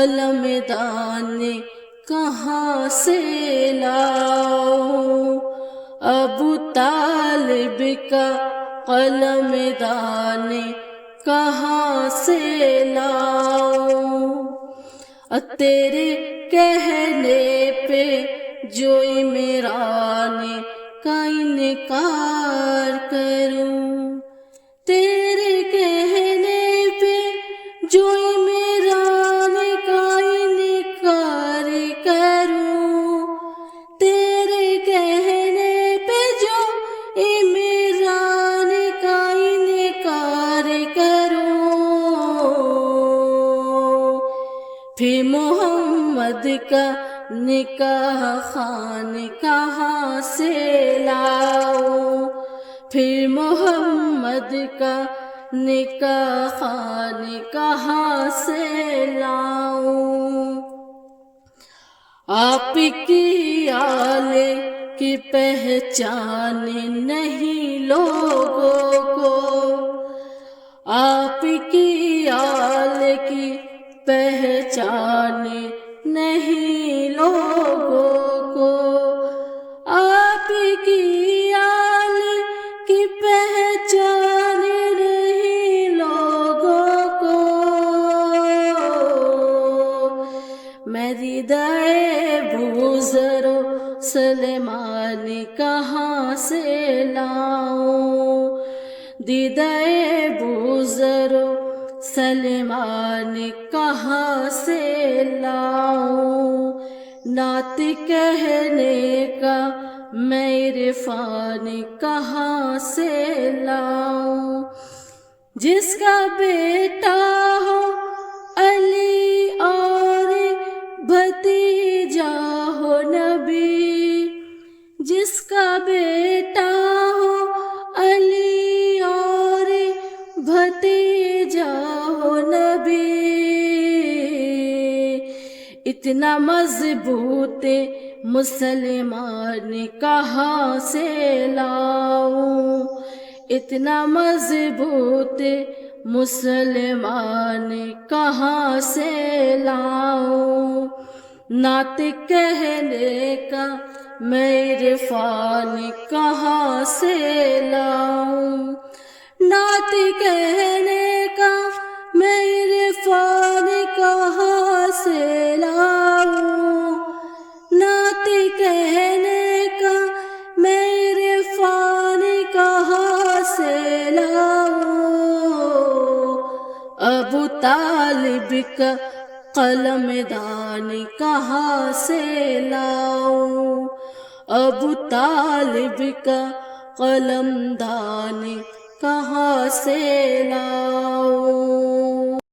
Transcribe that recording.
قلم دانے کہاں سے لاؤں، ابو طالب کا قلم دانے کہاں سے لاؤں، تیرے کہنے پہ جو عمران کا انکار کروں، تیرے کہنے پہ جو عمران کا انکار کروں، تیرے کہنے پہ جو عمران کا انکار کروں، پھر محمد کا نکاح خوان کہاں سے لاؤں، پھر محمد کا نکاح خوان کہاں سے لاؤں، آپ کی آل کی پہچان نہیں لوگوں کو، آپ کی آل کی پہچان نہیں لوگوں کو، آپ کی آل کی پہچان نہیں لوگوں کو، میں ردائے بوذر و سلیمان کہاں سے لاؤں، دیدائے بوذر و سلیمان کہاں سے لاؤں، نعت کہنے کا میں عرفان کہاں سے لاؤں، جس کا بیٹا ہو علی اور بھتیجا ہو نبی، جس کا بیٹا ہو علی اور بھتیجا ہو نبی، اتنا مضبوط مسلمان کہاں سے لاؤں، اتنا مضبوط مسلمان کہاں سے لاؤں، نعت کہنے کا میں عرفان کہاں سے لاؤں، نعت کہنے کا میں عرفان کہاں سے لاؤں، نعت کہنے کا میں عرفان کہاں سے لاؤں، ابو طالب کا قلم دان کہاں سے لاؤں، ابو طالب کا قلم دان کہاں سے لاؤں۔